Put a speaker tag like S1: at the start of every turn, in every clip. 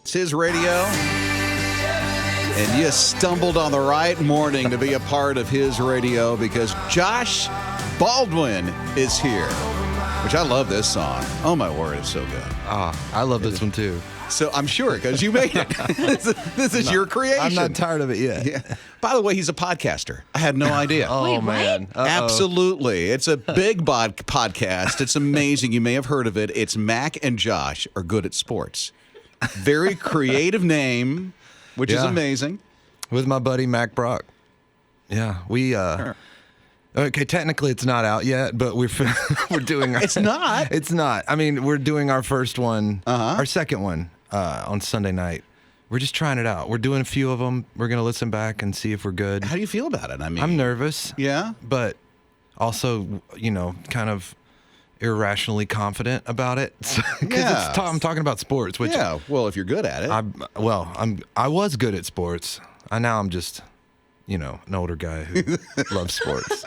S1: It's his radio. And you stumbled on the right morning to be a part of his radio because Josh Baldwin is here. Which I love this song. Oh, my word, it's so good.
S2: I love this one, too.
S1: So I'm sure, because you made it. This is your creation.
S2: I'm not tired of it yet.
S1: Yeah. By the way, he's a podcaster. I had no idea.
S3: Wait,
S2: man.
S3: what?
S1: Absolutely. It's a big podcast. It's amazing. You may have heard of it. It's Mac and Josh Are Good at Sports. Very creative name, which is amazing.
S2: With my buddy Mac Brock. Yeah, we... Okay, technically it's not out yet, but we're doing...
S1: It's not?
S2: It's not. I mean, we're doing our first one, our second one on Sunday night. We're just trying it out. We're doing a few of them. We're going to listen back and see if we're good.
S1: How do you feel about it? I mean,
S2: I'm nervous.
S1: Yeah?
S2: But also, kind of irrationally confident about it. Because I'm talking about sports. Which,
S1: well, if you're good at it.
S2: I was good at sports. Now I'm just... an older guy who loves sports.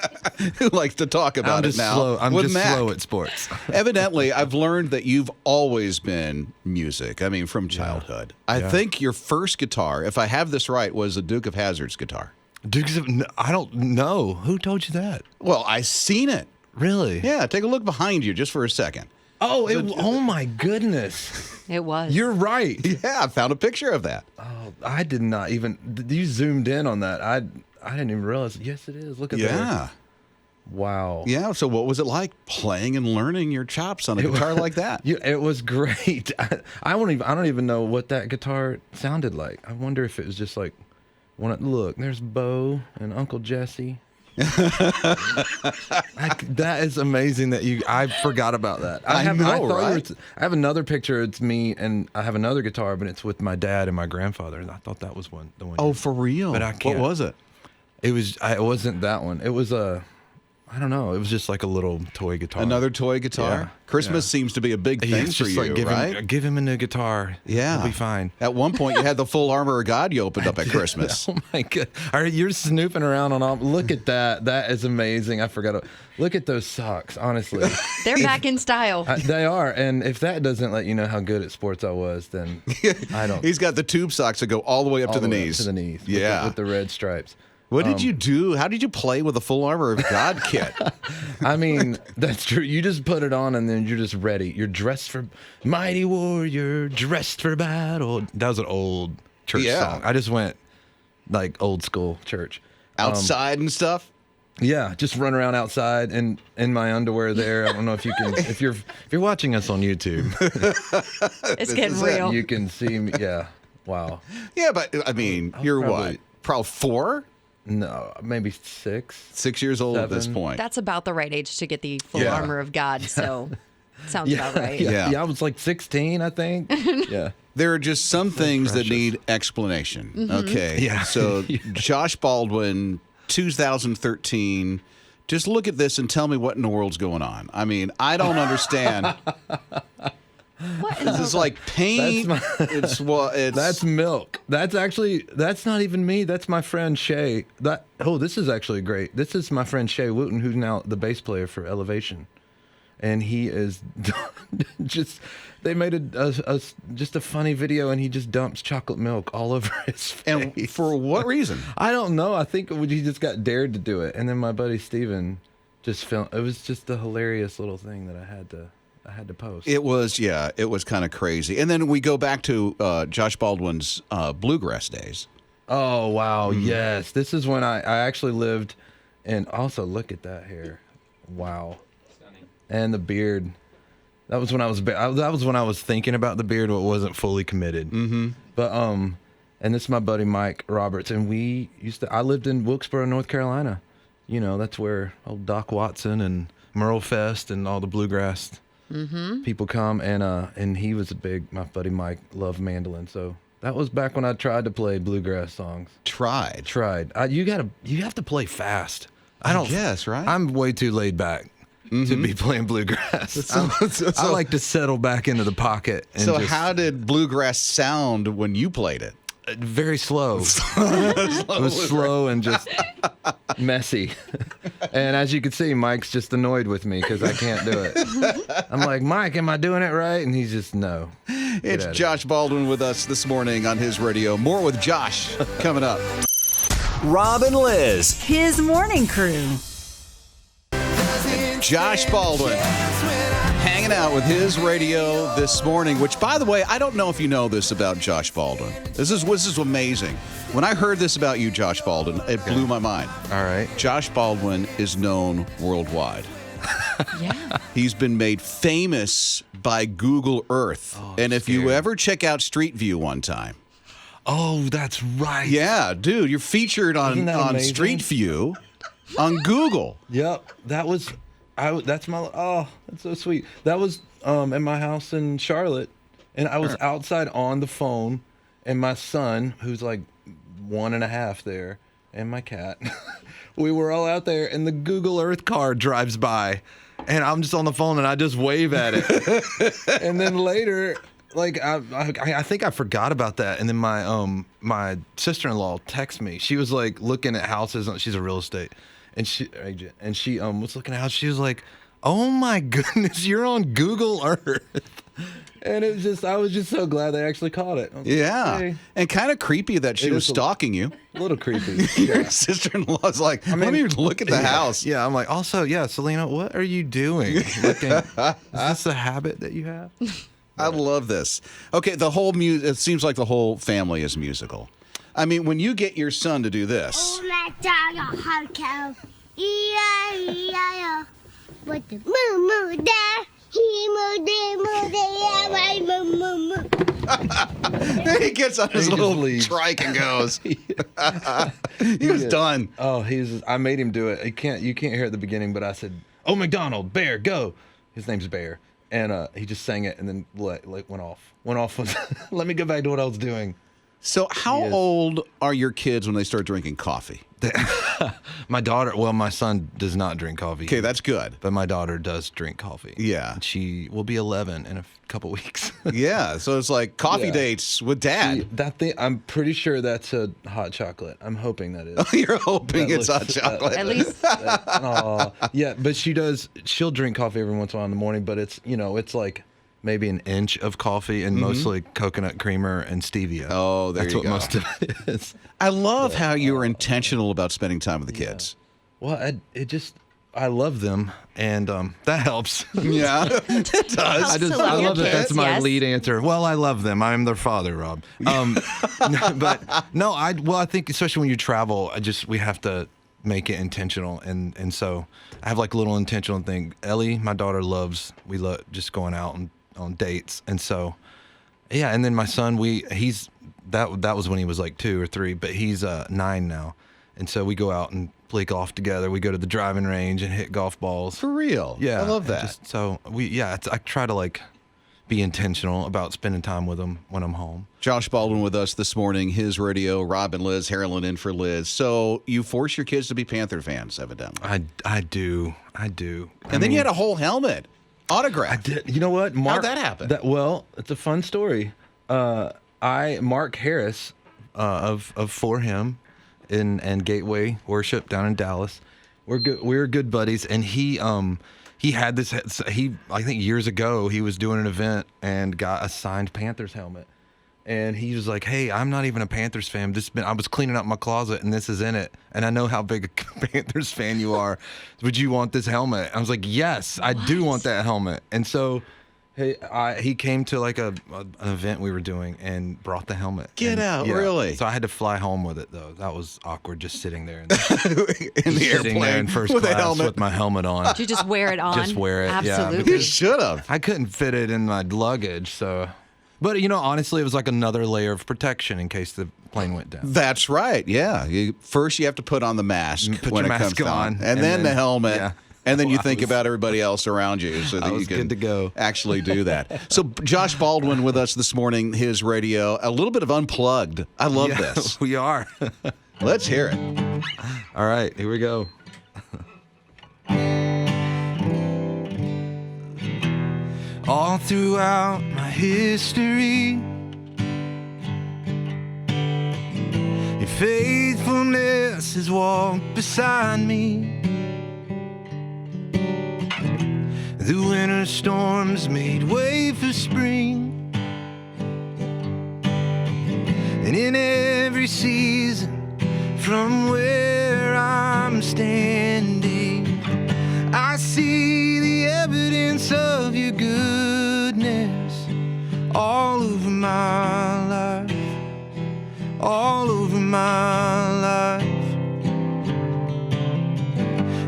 S1: Who likes to talk about it now.
S2: I'm just slow at sports.
S1: Evidently, I've learned that you've always been music. I mean, from childhood. I think your first guitar, if I have this right, was a Duke of Hazzard's guitar.
S2: I don't know. Who told you that?
S1: Well, I seen it.
S2: Really?
S1: Yeah, take a look behind you just for a second.
S2: Oh my goodness.
S3: It was.
S2: You're right.
S1: Yeah, I found a picture of that.
S2: Oh, I did not even. You zoomed in on that. I didn't even realize. Yes, it is. Look at that.
S1: Yeah.
S2: Wow.
S1: Yeah. So, what was it like playing and learning your chops on a guitar like that?
S2: It was great. I don't even know what that guitar sounded like. I wonder if it was just like, look, there's Bo and Uncle Jesse. That is amazing that I forgot about that. I have another picture. It's me and I have another guitar, but it's with my dad and my grandfather. And I thought that was the one.
S1: Oh, for real?
S2: But I can't.
S1: What was it?
S2: It wasn't that one. It was I don't know. It was just like a little toy guitar.
S1: Another toy guitar?
S2: Yeah.
S1: Christmas seems to be a big thing for you,
S2: like
S1: right?
S2: Give him a new guitar.
S1: Yeah.
S2: He'll be fine.
S1: At one point, you had the full armor of God you opened up at Christmas.
S2: Oh, my God. All right, you're snooping around on all. Look at that. That is amazing. I forgot. Look at those socks, honestly.
S3: They're back in style.
S2: They are. And if that doesn't let you know how good at sports I was, then I don't.
S1: He's got the tube socks that go all the way up to the knees.
S2: To the knees.
S1: Yeah.
S2: With the red stripes.
S1: What did you do? How did you play with the full armor of God kit?
S2: I mean, that's true. You just put it on and then you're just ready. You're dressed for mighty warrior, dressed for battle. That was an old church song. I just went like old school church.
S1: Outside and stuff?
S2: Yeah, just run around outside and in my underwear there. I don't know if you can, if you're watching us on YouTube.
S3: It's getting real.
S2: You can see me. Yeah. Wow.
S1: Yeah, but I mean, you're what? Probably 4?
S2: No, maybe 6.
S1: 6 years old
S2: 7.
S1: at this point.
S3: That's about the right age to get the full armor of God, so sounds about right.
S2: Yeah, I was like 16, I think. Yeah.
S1: There are just some things that need explanation. Mm-hmm. Okay.
S2: Yeah.
S1: So Josh Baldwin, 2013. Just look at this and tell me what in the world's going on. I mean, I don't understand.
S3: What
S1: This is like paint.
S2: That's milk. That's not even me. That's my friend Shay. This is actually great. This is my friend Shay Wooten, who's now the bass player for Elevation, and he is just. They made just a funny video, and he just dumps chocolate milk all over his face.
S1: And for what reason?
S2: I don't know. I think he just got dared to do it, and then my buddy Steven just filmed. It was just a hilarious little thing that I had to post.
S1: It was kind of crazy. And then we go back to Josh Baldwin's bluegrass days.
S2: Oh, wow. Yes. This is when I actually lived in, also look at that hair. Wow. Stunning. And the beard. That was when I was thinking about the beard, but wasn't fully committed. Mm-hmm. But, and this is my buddy Mike Roberts, and I lived in Wilkesboro, North Carolina. That's where old Doc Watson and Merle Fest and all the bluegrass people come, and he was my buddy Mike loved mandolin, so that was back when I tried to play bluegrass songs.
S1: Tried.
S2: You have to play fast.
S1: I don't guess, right?
S2: I'm way too laid back to be playing bluegrass. I like to settle back into the pocket.
S1: So how did bluegrass sound when you played it?
S2: Very slow. It was slow and just messy. And as you can see, Mike's just annoyed with me because I can't do it. I'm like, Mike, am I doing it right? And he's just, no.
S1: It's
S2: outta
S1: Josh Baldwin with us this morning on his radio. More with Josh coming up.
S4: Rob and Liz.
S5: His morning crew.
S1: Josh Baldwin hanging out with his radio this morning, which, by the way, I don't know if you know this about Josh Baldwin. This is amazing. When I heard this about you, Josh Baldwin, it blew my mind.
S2: All right.
S1: Josh Baldwin is known worldwide.
S3: Yeah.
S1: He's been made famous by Google Earth. And if you ever check out Street View one time.
S2: Oh, that's right.
S1: Yeah, dude, you're featured
S2: Isn't that
S1: on
S2: amazing?
S1: Street View on Google.
S2: Yep. That's so sweet. That was in my house in Charlotte, and I was outside on the phone, and my son, who's like 1.5 there, and my cat, we were all out there, and the Google Earth car drives by, and I'm just on the phone, and I just wave at it. And then later, like I think I forgot about that, and then my sister-in-law texted me. She was like looking at houses. She's a real estate agent, and she was looking at houses. She was like, "Oh my goodness, you're on Google Earth." And it was just, I was just so glad they actually caught it.
S1: Yeah.
S2: Hey.
S1: And kind of creepy that she was stalking you.
S2: A little creepy.
S1: Your sister-in-law's like, let me look at the house.
S2: Yeah, I'm like, also, yeah, Selena, what are you doing? Is this a habit that you have?
S1: I love this. Okay, the whole it seems like the whole family is musical. I mean, when you get your son to do this.
S6: What the moo moo there? He moo there, moo there, I moo moo moo.
S1: Then he gets on his
S2: He just
S1: little
S2: leaves.
S1: trike and goes. He was done.
S2: Oh, I made him do it. You can't hear at the beginning, but I said, "Oh, McDonald, Bear, go." His name's Bear, and he just sang it and then went off. Let me go back to what I was doing.
S1: So how old are your kids when they start drinking coffee?
S2: My son does not drink coffee.
S1: Okay, that's good.
S2: But my daughter does drink coffee.
S1: Yeah.
S2: She will be 11 in a couple weeks.
S1: Yeah, so it's like coffee dates with dad.
S2: I'm pretty sure that's a hot chocolate. I'm hoping that is.
S1: You're hoping
S2: That
S1: it's hot
S2: looks-
S1: chocolate.
S3: At least
S2: Yeah, but she'll drink coffee every once in a while in the morning, but it's like maybe an inch of coffee and mostly coconut creamer and stevia.
S1: Oh, there
S2: That's
S1: you
S2: what
S1: go.
S2: most of it is.
S1: I love how you're intentional about spending time with the kids.
S2: Well, I love them, and that helps.
S1: Yeah, it does.
S2: I love that. That's my
S3: Yes.
S2: lead answer. Well, I love them. I'm their father, Rob. But no, I think especially when you travel, we have to make it intentional, and so I have like a little intentional thing. Ellie, my daughter, we love just going out on dates, and so yeah. And then my son, that was when he was like 2 or 3, but he's 9 now, and so we go out and play golf together. We go to the driving range and hit golf balls.
S1: For real.
S2: Yeah,
S1: I love that.
S2: I try to like be intentional about spending time with them when I'm home.
S1: Josh Baldwin with us this morning, his radio. Rob and Liz, Harlan in for Liz. So you force your kids to be Panther fans, evidently.
S2: I do.
S1: And then you had a whole helmet autograph.
S2: I did. You know what, Mark?
S1: How'd that happen?
S2: It's a fun story. Mark Harris of For Him and Gateway Worship down in Dallas. We're good buddies, and he had this. I think years ago he was doing an event and got a signed Panthers helmet. And he was like, "Hey, I'm not even a Panthers fan. I was cleaning out my closet, and this is in it. And I know how big a Panthers fan you are. Would you want this helmet?" I was like, "Yes, I do want that helmet." And so, he came to like an event we were doing and brought the helmet.
S1: Get out, really?
S2: So I had to fly home with it though. That was awkward, just sitting there
S1: in the
S2: sitting there in
S1: airplane
S2: first
S1: with a
S2: class
S1: helmet.
S2: with my helmet on.
S3: did you just wear it on?
S2: Just wear it, yeah,
S3: Absolutely.
S1: You should have.
S2: I couldn't fit it in my luggage, so. But honestly, it was like another layer of protection in case the plane went down.
S1: That's right. Yeah. First, you have to put on the mask
S2: Put
S1: when
S2: your
S1: it
S2: mask
S1: comes
S2: on,
S1: and then the helmet.
S2: yeah.
S1: And then you
S2: I
S1: think
S2: was-
S1: about everybody else around you so that you
S2: was
S1: can
S2: good to go.
S1: actually do that. So Josh Baldwin with us this morning, his radio, a little bit of unplugged. I love
S2: Yeah,
S1: this.
S2: we are.
S1: Let's hear it.
S2: All right, here we go. All throughout my history, your faithfulness has walked beside me. The winter storms made way for spring, And in every season, from where I'm standing, I see the evidence of your goodness all over my life, all over my life.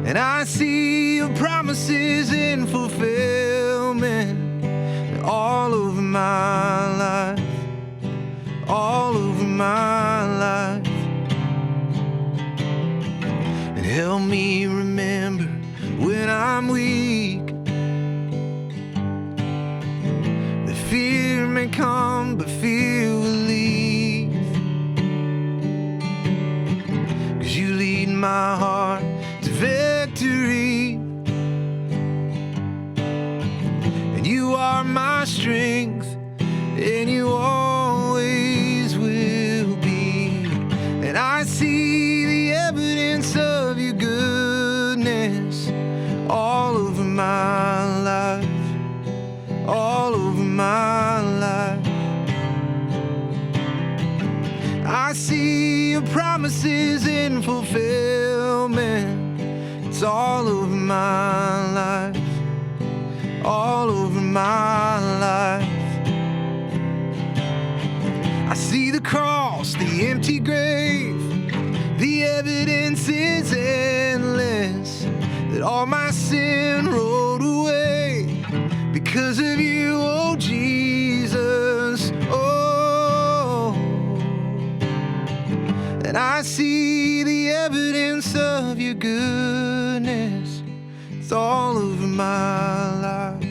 S2: And I see your promises in fulfillment all over my life, all over my life. And help me remember when I'm weak, that fear may come, but fear will leave. 'Cause you lead my heart to victory, and you are my strength, and you always will be. And I see the evidence of your goodness all over my life, all over my life. I see your promises in fulfillment. It's all over my life, all over my life. I see the cross, the empty grave. The evidence is endless that all my sin rolled away because of you, oh Jesus. Oh, and I see the evidence of your goodness. It's all over my life,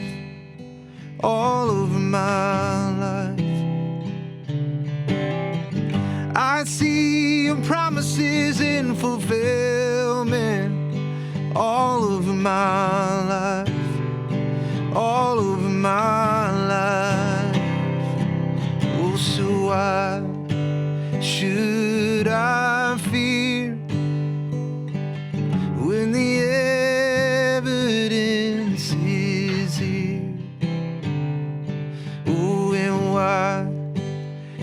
S2: all over my life. I see your promises in fulfillment all over my life, all over my life. Oh, so why should I fear when the evidence is here? Oh, and why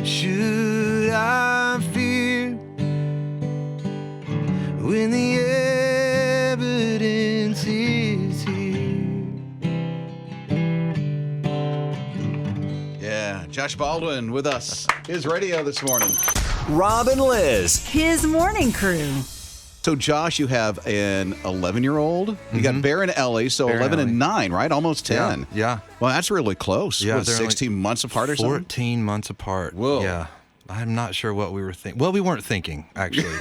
S2: should I fear when the evidence is here?
S1: Yeah, Josh Baldwin with us. His radio this morning.
S4: Rob and Liz.
S5: His morning crew.
S1: So, Josh, you have an 11-year-old. You got Bear and Ellie, so
S2: Bear and
S1: 11 and
S2: Ellie.
S1: 9, right? Almost 10.
S2: Yeah.
S1: Well, that's really close.
S2: Yeah,
S1: What,
S2: they're
S1: 16 months apart or something?
S2: 14 months apart.
S1: Whoa.
S2: Yeah. I'm not sure what we were thinking. Well, we weren't thinking, actually.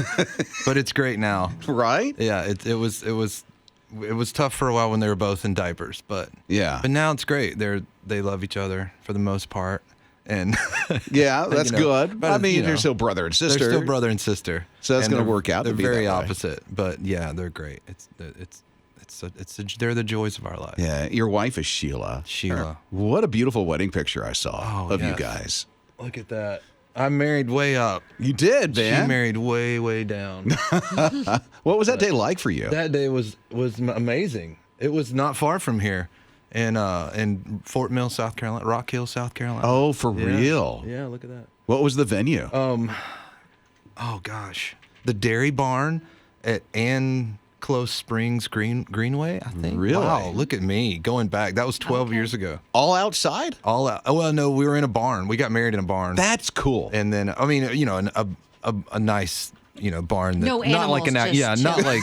S2: But it's great now.
S1: Right?
S2: Yeah, it was tough for a while when they were both in diapers, but
S1: Yeah.
S2: now it's great. They love each other for the most part. And
S1: Yeah, that's
S2: you know,
S1: good.
S2: but,
S1: I mean,
S2: you know,
S1: they're still brother and sister.
S2: They're still brother and sister.
S1: So that's
S2: And
S1: gonna
S2: they're-
S1: work out to
S2: They're
S1: be
S2: very
S1: that way.
S2: opposite, but yeah, they're great. They're the joys of our life.
S1: Yeah, your wife is Sheila.
S2: Sheila.
S1: What a beautiful wedding picture I saw
S2: Oh,
S1: of you
S2: yes.
S1: guys.
S2: Look at that. I married way up.
S1: You did, man.
S2: She married way down.
S1: What was that day like for you?
S2: That day was amazing. It was not far from here, in Fort Mill, South Carolina, Rock Hill, South Carolina.
S1: Oh, for
S2: Yeah.
S1: real?
S2: Yeah, look at that.
S1: What was the venue?
S2: Oh gosh, the Dairy Barn at Ann Close Springs Greenway, I think.
S1: Really?
S2: Wow, look at me going back. That was 12 years ago.
S1: All outside?
S2: All out. Oh well, no, we were in a barn. We got married in a barn.
S1: That's cool.
S2: And then, I mean, you know, a nice, you know, barn. That,
S3: No
S2: not like
S3: animals,
S2: an,
S3: just
S2: not
S3: children.
S2: like,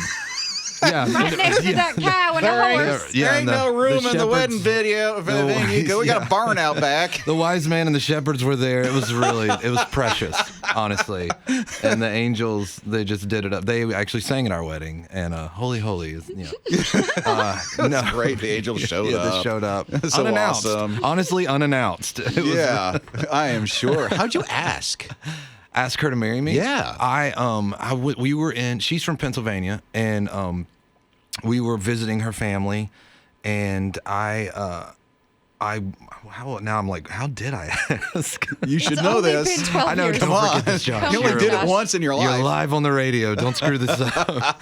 S2: yeah.
S3: Right next to that cow and a horse.
S2: Yeah,
S1: there ain't
S2: and
S1: no room in the
S2: shepherds-
S1: wedding video.
S2: The
S1: We got
S2: yeah.
S1: a barn out back.
S2: The wise man and the shepherds were there. It was precious, honestly. And the angels, they just did it up. They actually sang at our wedding, and Holy Holy is, you know. No.
S1: Great, the angels showed
S2: Yeah,
S1: up.
S2: they showed up.
S1: So
S2: unannounced.
S1: awesome.
S2: Honestly, unannounced. It was-
S1: Yeah, I am sure. How'd you ask?
S2: Ask her to marry me?
S1: Yeah.
S2: We were in, she's from Pennsylvania, and we were visiting her family, and now I'm like, how did I ask?
S1: You should
S3: It's
S1: know
S3: only
S1: this.
S3: been 12
S2: I know,
S3: years.
S2: don't
S1: Come
S2: forget
S1: on.
S2: this, Josh.
S1: You only
S3: Come
S1: did
S3: on,
S1: it
S3: Josh.
S1: once in your
S2: You're
S1: life.
S2: live on the radio. Don't screw this up.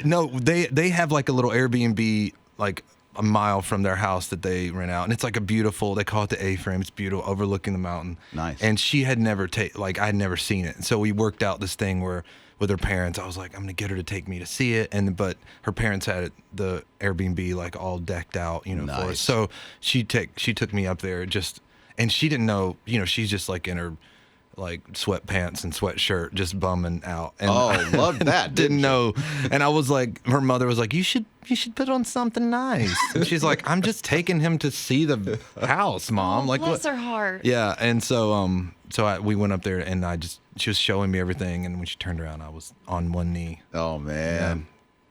S2: They have like a little Airbnb, like a mile from their house that they rent out, and it's like a beautiful. They call it the A-frame. It's beautiful, overlooking the mountain.
S1: Nice.
S2: And she had never I had never seen it, and so we worked out this thing where with her parents, I was like, I'm gonna get her to take me to see it, but her parents had the Airbnb like all decked out, for us.
S1: Nice.
S2: So she took me up there and she didn't know, she's just like in her like sweatpants and sweatshirt, just bumming out. And
S1: loved that.
S2: Didn't know. And I was like, her mother was like, you should put on something nice. And she's like, I'm just taking him to see the house, Mom. Like,
S3: bless her heart.
S2: Yeah. And so, we went up there and she was showing me everything. And when she turned around, I was on one knee.
S1: Oh, man.
S2: Yeah.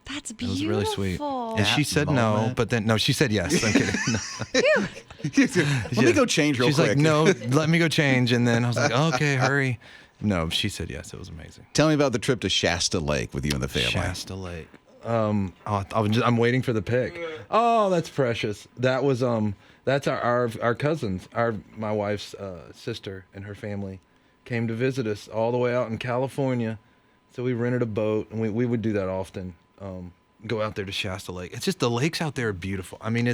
S3: That's
S2: It
S3: beautiful.
S2: was really sweet. And
S1: That
S2: she said no, but then, no, she said yes. I'm kidding.
S1: Let me go change real
S2: She's
S1: quick.
S2: like, no, let me go change. And then I was like, okay, hurry. No, she said yes. It was amazing.
S1: Tell me about the trip to Shasta Lake with you and the family.
S2: Shasta Lake. I'm waiting for the pic. Oh, that's precious. That was that's our cousins. My wife's sister and her family came to visit us all the way out in California. So we rented a boat, and we would do that often. Go out there to Shasta Lake. It's just the lakes out there are beautiful. I mean,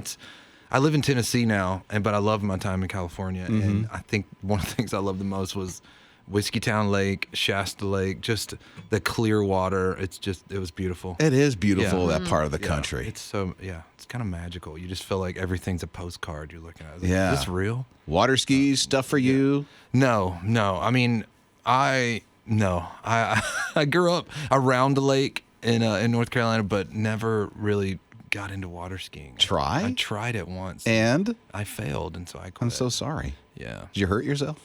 S2: I live in Tennessee now, but I love my time in California.
S1: Mm-hmm.
S2: And I think one of the things I loved the most was Whiskeytown Lake, Shasta Lake, just the clear water. It was beautiful.
S1: It is beautiful,
S2: Yeah.
S1: that part of the
S2: Yeah,
S1: country.
S2: it's kind of magical. You just feel like everything's a postcard you're looking at. Like,
S1: Yeah.
S2: Is this real?
S1: Water skis, stuff for you?
S2: No. I mean, I grew up around the lake in North Carolina, but never really got into water skiing.
S1: Try?
S2: I tried it once.
S1: And?
S2: I failed, and so I quit.
S1: I'm so sorry.
S2: Yeah.
S1: Did you hurt yourself?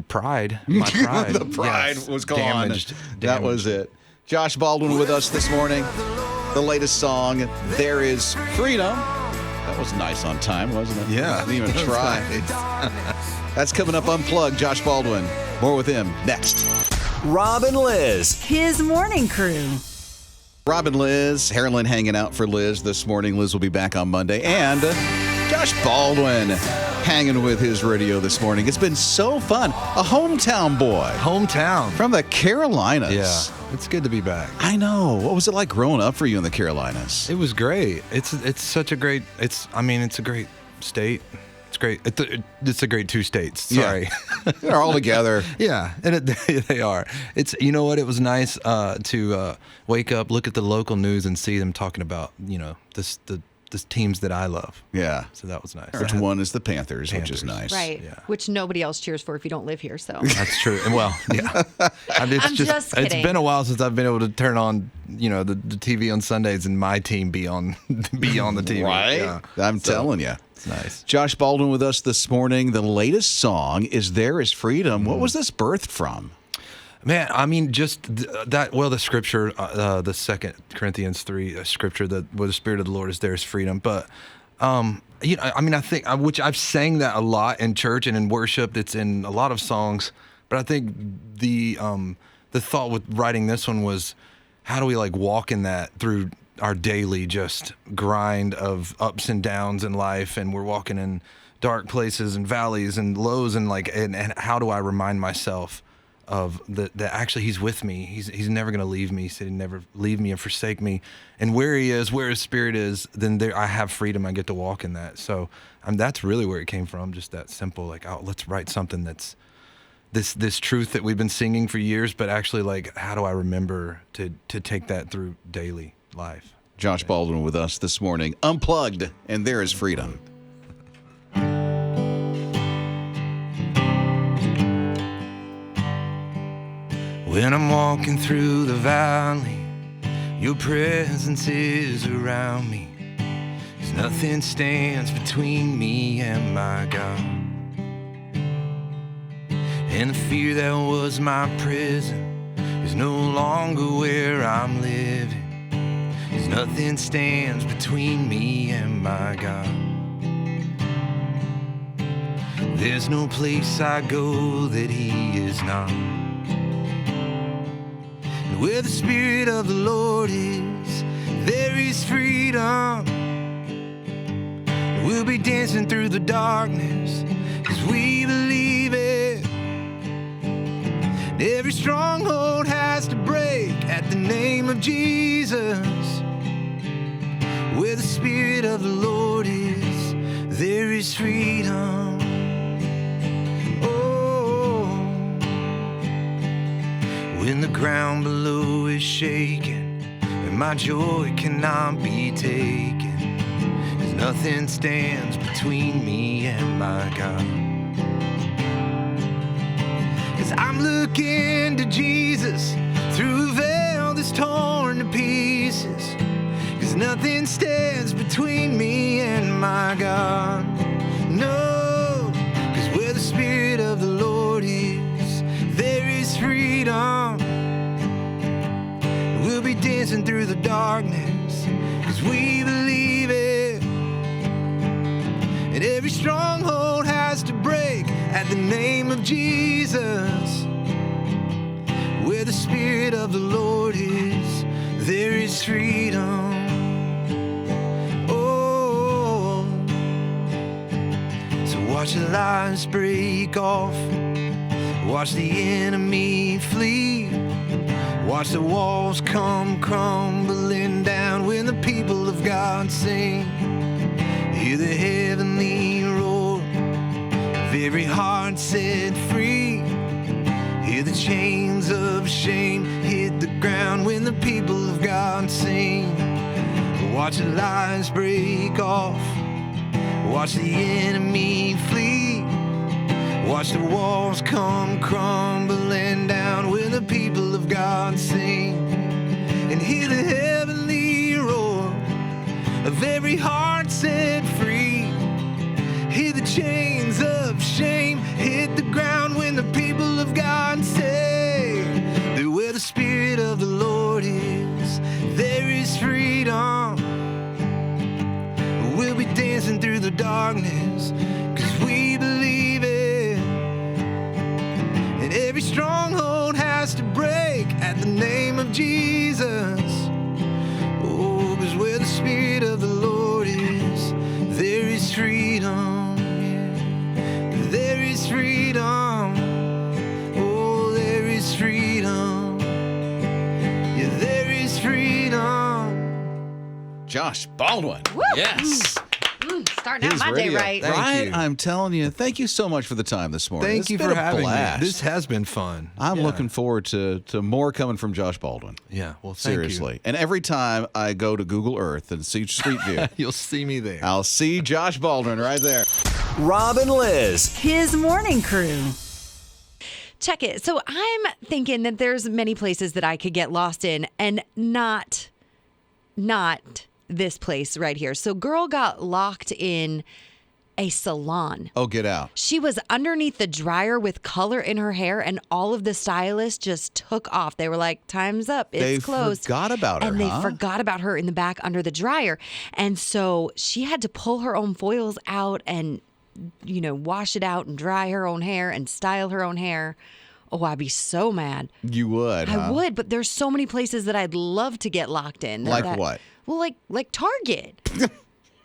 S2: Pride. My pride.
S1: The pride
S2: Yes.
S1: was gone.
S2: Damaged.
S1: That was it. Josh Baldwin with us this morning. The latest song, There Is Freedom. That was nice on time, wasn't it?
S2: Yeah.
S1: Didn't even try. That's coming up Unplugged. Josh Baldwin. More with him next.
S4: Rob and Liz.
S5: His morning crew.
S1: Rob and Liz. Harlan hanging out for Liz this morning. Liz will be back on Monday. And Josh Baldwin hanging with his radio this morning. It's been so fun. A hometown boy.
S2: Hometown.
S1: From the Carolinas.
S2: Yeah. It's good to be back.
S1: I know. What was it like growing up for you in the Carolinas?
S2: It was great. It's such a great. It's a great state. It's great. It's a great two states. Sorry.
S1: Yeah. They're all together.
S2: Yeah, and they are. It's what, it was nice to wake up, look at the local news, and see them talking about the teams that I love.
S1: Yeah.
S2: So that was nice.
S1: Which one is the Panthers, which is
S2: Panthers.
S1: nice.
S3: Right.
S2: Yeah.
S3: Which nobody else cheers for if you don't live here. So
S2: That's true. And well, yeah. And
S3: I'm just
S2: It's
S3: kidding.
S2: been a while since I've been able to turn on, the TV on Sundays and my team be on the TV.
S1: Right?
S2: Yeah.
S1: I'm telling you.
S2: It's nice.
S1: Josh Baldwin with us this morning. The latest song is There Is Freedom. What was this birthed from?
S2: Man, I mean, just that. Well, the scripture, the 2 Corinthians 3 scripture, that where the Spirit of the Lord is, there is freedom. But I mean, I think which I've sang that a lot in church and in worship. It's in a lot of songs. But I think the thought with writing this one was, how do we walk in that through our daily just grind of ups and downs in life, and we're walking in dark places and valleys and lows, and and how do I remind myself of that actually He's with me. He's never going to leave me. He said He'd never leave me and forsake me. And where He is, where His Spirit is, then there I have freedom. I get to walk in that. So that's really where it came from. Just that simple, let's write something that's this truth that we've been singing for years, but actually how do I remember to take that through daily life?
S1: Josh Baldwin with us this morning. Unplugged, and There Is Freedom.
S2: When I'm walking through the valley, Your presence is around me. 'Cause nothing stands between me and my God. And the fear that was my prison is no longer where I'm living. 'Cause nothing stands between me and my God. There's no place I go that He is not. And where the Spirit of the Lord is, there is freedom. And we'll be dancing through the darkness, 'cause we believe it. And every stronghold has to break at the name of Jesus. Where the Spirit of the Lord is freedom. Oh, when the ground below is shaking and my joy cannot be taken, 'cause nothing stands between me and my God. 'Cause I'm looking to Jesus through a veil that's torn to pieces. 'Cause nothing stands between me and my God. No, 'cause where the Spirit of the Lord is, there is freedom. We'll be dancing through the darkness, 'cause we believe it. And every stronghold has to break at the name of Jesus. Where the Spirit of the Lord is, there is freedom. Oh, so watch the lies break off. Watch the enemy flee. Watch the walls come crumbling down when the people of God sing. Hear the heavenly roar of every heart set free. Hear the chains of shame hit the ground when the people of God sing. Watch the lies break off. Watch the enemy flee. Watch the walls come crumbling down when the people of God sing. And hear the heavenly roar of every heart set free. Hear the chains of shame hit the ground when the people of God say that where the Spirit of the Lord is, there is freedom. We'll be dancing through the darkness, 'cause we believe it. And every stronghold has to break at the name of Jesus. Oh, 'cause where the Spirit of the Lord is, there is freedom. Yeah. There is freedom. Oh, there is freedom. Yeah, there is freedom.
S1: Josh Baldwin.
S3: Woo!
S1: Yes.
S3: Starting out
S1: His
S3: my day
S1: radio.
S3: right.
S1: Right?
S2: you.
S1: I'm telling you, thank you so much for the time this morning.
S2: Thank
S1: It's
S2: you
S1: been
S2: for
S1: a
S2: having
S1: blast.
S2: me. This has been fun.
S1: I'm
S2: Yeah.
S1: looking forward to more coming from Josh Baldwin.
S2: Yeah, well, thank
S1: Seriously. And every time I go to Google Earth and see Street View,
S2: you. You'll see me there.
S1: I'll see Josh Baldwin right there.
S4: Rob and Liz.
S5: His morning crew.
S3: Check it. So I'm thinking that there's many places that I could get lost in and not this place right here. So girl got locked in a salon.
S1: Oh, get out.
S3: She was underneath the dryer with color in her hair, and all of the stylists just took off. They were like, time's up. It's
S1: They
S3: closed.
S1: forgot about her,
S3: And they
S1: huh?
S3: forgot about her in the back under the dryer. And so she had to pull her own foils out and, wash it out and dry her own hair and style her own hair. Oh, I'd be so mad.
S1: You would, huh?
S3: I would, but there's so many places that I'd love to get locked in.
S1: Like what?
S3: Well, like Target.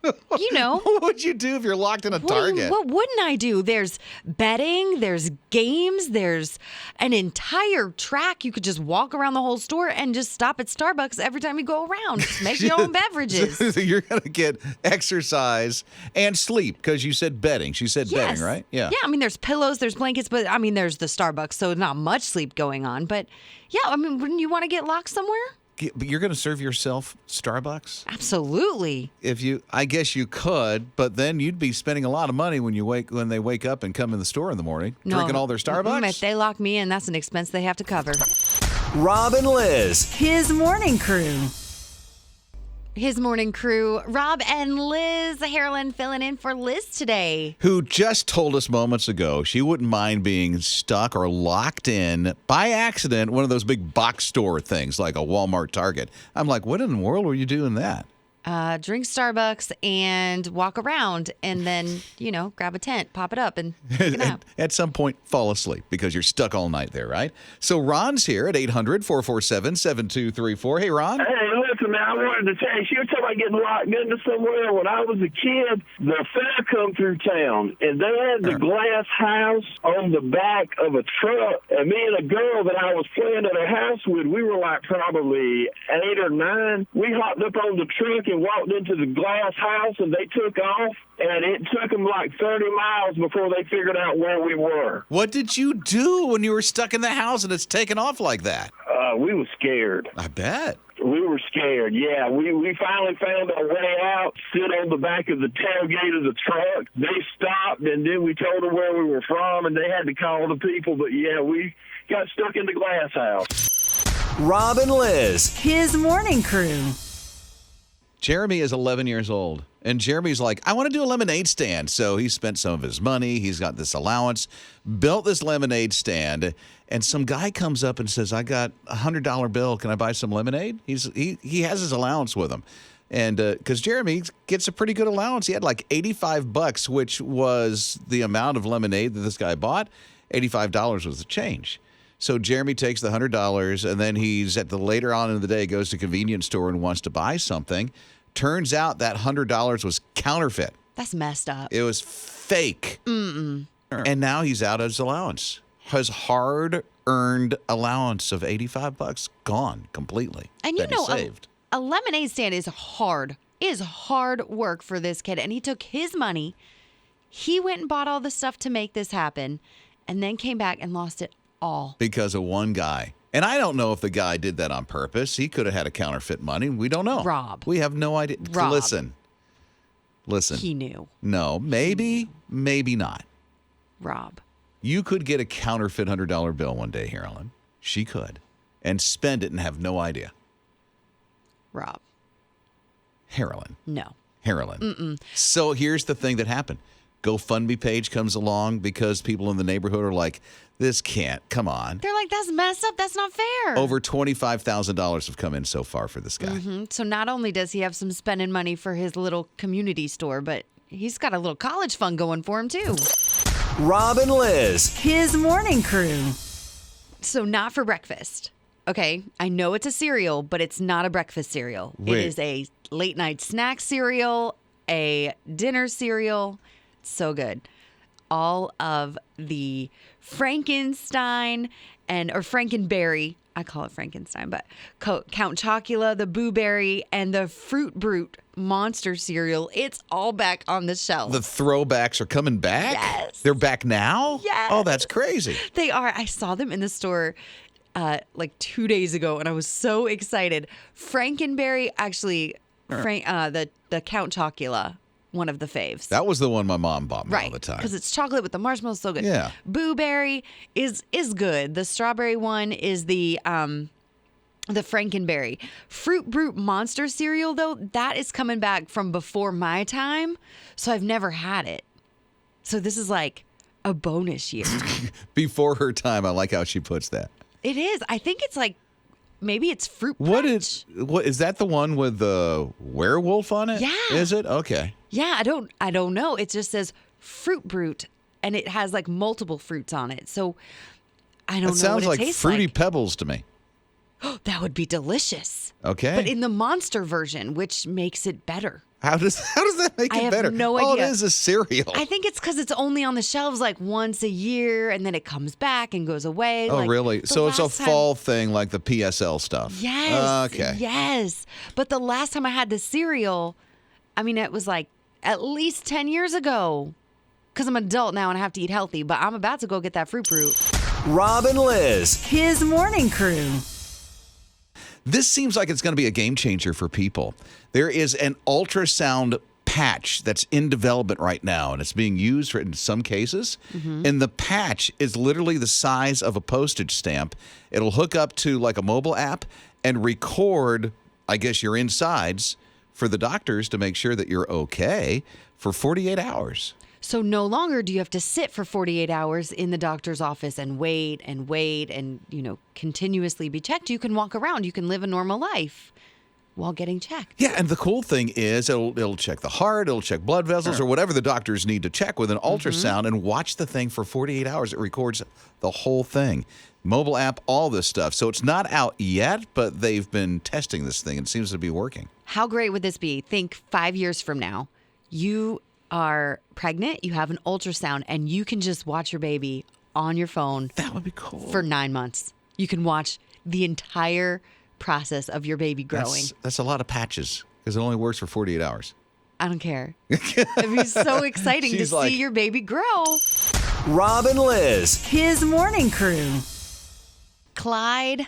S1: What would you do if you're locked in a Target?
S3: What wouldn't I do? There's betting, there's games, there's an entire track. You could just walk around the whole store and just stop at Starbucks every time you go around. Just make your own beverages.
S1: So you're going to get exercise and sleep because you said betting. She said betting, right? Yeah.
S3: Yeah, there's pillows, there's blankets, but there's the Starbucks, so not much sleep going on. But yeah, wouldn't you want to get locked somewhere?
S1: But you're going to serve yourself Starbucks?
S3: Absolutely.
S1: I guess you could, but then you'd be spending a lot of money when they wake up and come in the store in the morning, drinking all their Starbucks.
S3: If they lock me in, that's an expense they have to cover.
S4: Rob and Liz.
S5: His morning crew.
S3: His morning crew, Rob and Liz Harlan filling in for Liz today.
S1: Who just told us moments ago she wouldn't mind being stuck or locked in by accident, one of those big box store things like a Walmart, Target. I'm like, what in the world were you doing that?
S3: Drink Starbucks and walk around and then, grab a tent, pop it up and take a nap.
S1: At some point, fall asleep because you're stuck all night there, right? So Ron's here at 800-447-7234. Hey, Ron.
S7: Hey, listen, man, I wanted to tell you, she was talking about getting locked into somewhere. When I was a kid, the fair come through town, and they had the glass house on the back of a truck. And me and a girl that I was playing at her house with, we were like probably 8 or 9. We hopped up on the truck and walked into the glass house, and they took off. And it took them like 30 miles before they figured out where we were.
S1: What did you do when you were stuck in the house and it's taken off like that?
S7: We were scared.
S1: I bet.
S7: We were scared, yeah. We finally found our way out, stood on the back of the tailgate of the truck. They stopped, and then we told them where we were from, and they had to call the people. But, yeah, we got stuck in the glass house.
S4: Rob and Liz.
S5: His morning crew.
S1: Jeremy is 11 years old, and Jeremy's like, I want to do a lemonade stand. So he spent some of his money. He's got this allowance, built this lemonade stand, and some guy comes up and says, I got a $100 bill. Can I buy some lemonade? He has his allowance with him. And because Jeremy gets a pretty good allowance. He had like $85, which was the amount of lemonade that this guy bought. $85 was the change. So Jeremy takes the $100, and then he's later on in the day goes to a convenience store and wants to buy something. Turns out that $100 was counterfeit.
S3: That's messed up.
S1: It was fake. And now he's out of his allowance. His hard-earned allowance of $85 gone completely.
S3: And
S1: that
S3: you know,
S1: he saved.
S3: A lemonade stand is hard. It is hard work for this kid. And he took his money. He went and bought all the stuff to make this happen, and then came back and lost it all.
S1: Because of one guy. And I don't know if the guy did that on purpose. He could have had a counterfeit money. We don't know.
S3: Rob.
S1: We have no idea.
S3: Rob.
S1: Listen.
S3: He knew.
S1: No, maybe not.
S3: Rob.
S1: You could get a counterfeit $100 bill one day, Carolyn. She could. And spend it and have no idea.
S3: Rob.
S1: Carolyn.
S3: No.
S1: Carolyn. So here's the thing that happened. GoFundMe page comes along because people in the neighborhood are like, this can't, come on.
S3: They're like, that's messed up. That's not fair.
S1: Over $25,000 have come in so far for this guy.
S3: So not only does he have some spending money for his little community store, but he's got a little college fund going for him too.
S4: Rob and Liz.
S5: His morning crew.
S3: So not for breakfast. Okay, I know it's a cereal, but it's not a breakfast cereal.
S1: Wait.
S3: It is a late night snack cereal, a dinner cereal. So good. All of the Frankenstein or Frankenberry, I call it Frankenstein, but Count Chocula, the Boo Berry, and the Fruit Brute monster cereal. It's all back on the shelf.
S1: The throwbacks are coming back?
S3: Yes.
S1: They're back now?
S3: Yes.
S1: Oh, that's crazy.
S3: They are. I saw them in the store like 2 days ago, and I was so excited. Frankenberry, actually, the Count Chocula, one of the faves.
S1: That was the one my mom bought me all the time.
S3: Because it's chocolate with the marshmallows, so good.
S1: Yeah.
S3: Boo Berry is good. The strawberry one is the Frankenberry. Fruit Brute monster cereal, though, that is coming back from before my time, so I've never had it. So this is like a bonus year.
S1: Before her time, I like how she puts that.
S3: It is. I think it's like, maybe it's Fruit Punch.
S1: What is that the one with the werewolf on it?
S3: Yeah.
S1: Is it? Okay.
S3: Yeah, I don't know. It just says Fruit Brute, and it has like multiple fruits on it. So I don't know what it tastes like.
S1: That sounds like Fruity Pebbles to me.
S3: That would be delicious.
S1: Okay.
S3: But in the monster version, which makes it better.
S1: How does that make it better?
S3: I have no
S1: Oh,
S3: idea.
S1: it is a cereal.
S3: I think it's because it's only on the shelves like once a year, and then it comes back and goes away.
S1: Oh,
S3: like,
S1: really?
S3: the
S1: So it's a
S3: last time-
S1: fall thing like the PSL stuff.
S3: Yes.
S1: Okay.
S3: Yes. But the last time I had the cereal, I mean, it was like at least 10 years ago. Because I'm an adult now and I have to eat healthy, but I'm about to go get that Fruit Brute.
S4: Rob and Liz.
S5: His morning crew.
S1: This seems like it's going to be a game changer for people. There is an ultrasound patch that's in development right now, and it's being used in some cases. And the patch is literally the size of a postage stamp. It'll hook up to like a mobile app and record, I guess, your insides for the doctors to make sure that you're okay for 48 hours.
S3: So no longer do you have to sit for 48 hours in the doctor's office and wait and, continuously be checked. You can walk around. You can live a normal life. while getting checked.
S1: Yeah, and the cool thing is it'll check the heart, it'll check blood vessels or whatever the doctors need to check with an ultrasound and watch the thing for 48 hours. It records the whole thing. Mobile app, all this stuff. So it's not out yet, but they've been testing this thing and it seems to be working.
S3: How great would this be? Think 5 years from now, you are pregnant, you have an ultrasound, and you can just watch your baby on your phone.
S1: That would be cool.
S3: For 9 months. You can watch the entire process of your baby growing.
S1: That's a lot of patches because it only works for 48 hours.
S3: I don't care. It'd be so exciting to see your baby grow.
S4: Rob and Liz.
S5: His morning crew.
S3: Clyde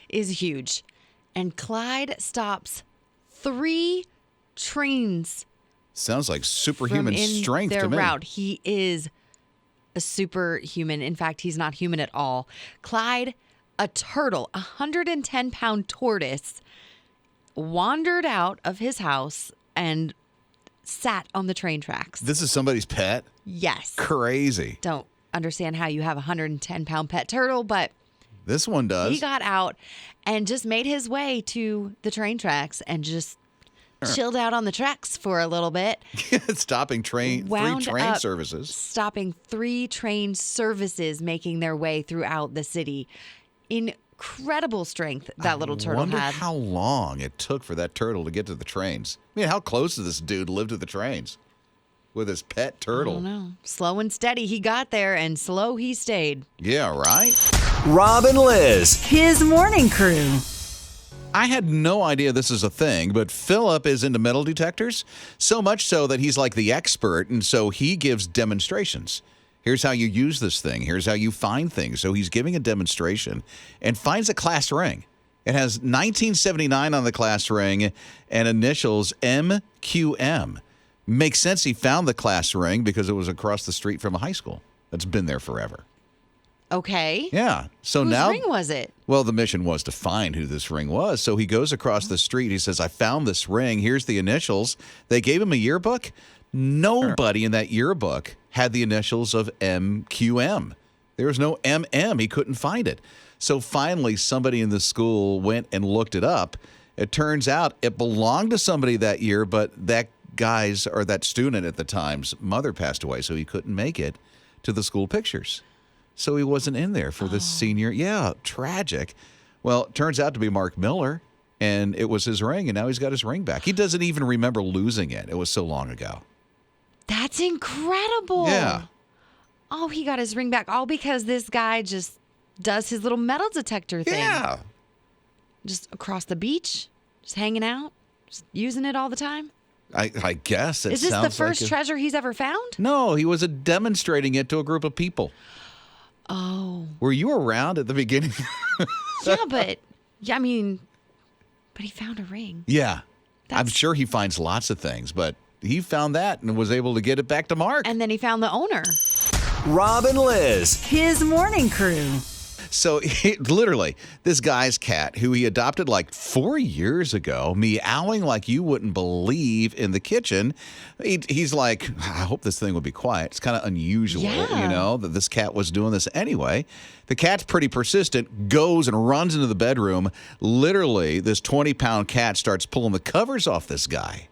S3: is huge. And Clyde stops 3 trains
S1: Sounds like superhuman
S3: from in
S1: strength
S3: their
S1: to me.
S3: route. He is a superhuman. In fact, he's not human at all. Clyde, a turtle, 110-pound tortoise, wandered out of his house and sat on the train tracks.
S1: This is somebody's pet?
S3: Yes.
S1: Crazy.
S3: Don't understand how you have a 110-pound pet turtle, but
S1: This one does.
S3: he got out and just made his way to the train tracks and just chilled out on the tracks for a little bit.
S1: Stopping three
S3: Wound
S1: train
S3: up,
S1: services.
S3: Stopping 3 train services making their way throughout the city. Incredible strength that little turtle
S1: Wonder
S3: had.
S1: how long it took for that turtle to get to the trains. I mean, how close does this dude live to the trains with his pet
S3: I
S1: turtle?
S3: don't know. Slow and steady he got there, and slow he stayed.
S1: Yeah, right?
S4: Rob and Liz.
S5: His morning crew.
S1: I had no idea this is a thing, but Philip is into metal detectors, so much so that he's like the expert, and so he gives demonstrations. Here's how you use this thing. Here's how you find things. So he's giving a demonstration and finds a class ring. It has 1979 on the class ring and initials MQM. Makes sense he found the class ring because it was across the street from a high school that's been there forever.
S3: Okay.
S1: Yeah. So
S3: Whose
S1: now,
S3: ring was it?
S1: well, the mission was to find who this ring was. So he goes across the street. He says, I found this ring. Here's the initials. They gave him a yearbook. Nobody in that yearbook had the initials of MQM. There was no MM. He couldn't find it. So finally, somebody in the school went and looked it up. It turns out it belonged to somebody that year, but that student at the time's mother passed away, so he couldn't make it to the school pictures. So he wasn't in there for the senior. Yeah, tragic. Well, it turns out to be Mark Miller, and it was his ring, and now he's got his ring back. He doesn't even remember losing it. It was so long ago.
S3: That's incredible.
S1: Yeah.
S3: Oh, he got his ring back all because this guy just does his little metal detector thing.
S1: Yeah.
S3: Just across the beach, just hanging out, just using it all the time.
S1: I guess it
S3: Is this the
S1: sounds
S3: first
S1: like
S3: treasure he's ever found?
S1: No, he was demonstrating it to a group of people.
S3: Oh.
S1: Were you around at the beginning?
S3: Yeah, but he found a ring.
S1: Yeah. I'm
S3: That's-
S1: sure he finds lots of things, but he found that and was able to get it back to Mark.
S3: And then he found the owner.
S4: Rob and Liz.
S5: His morning crew.
S1: So literally, this guy's cat, who he adopted like 4 years ago, meowing like you wouldn't believe in the kitchen. He's like, I hope this thing will be quiet. It's kind of unusual,
S3: Yeah.
S1: that this cat was doing this anyway. The cat's pretty persistent, goes and runs into the bedroom. Literally, this 20-pound cat starts pulling the covers off this guy.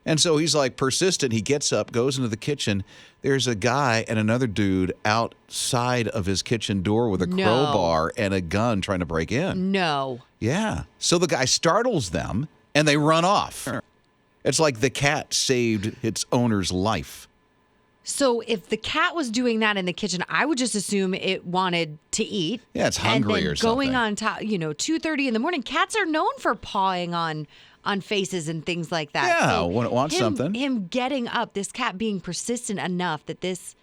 S1: And so he's like persistent. He gets up, goes into the kitchen. There's a guy and another dude outside of his kitchen door with a
S3: No.
S1: crowbar and a gun trying to break in.
S3: No.
S1: Yeah. So the guy startles them and they run off. It's like the cat saved its owner's life.
S3: So if the cat was doing that in the kitchen, I would just assume it wanted to eat.
S1: Yeah, it's hungry
S3: and then
S1: or something.
S3: going on top, 2:30 in the morning. Cats are known for pawing on faces and things like that.
S1: Yeah,
S3: So
S1: when it wants something.
S3: Him getting up, this cat being persistent enough that this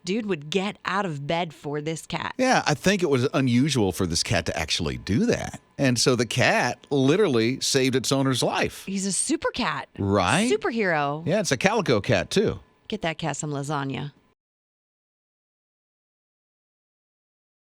S3: dude would get out of bed for this cat.
S1: Yeah, I think it was unusual for this cat to actually do that. And so the cat literally saved its owner's life.
S3: He's a super cat.
S1: Right?
S3: Superhero.
S1: Yeah, it's a calico cat, too.
S3: Get that cat some lasagna.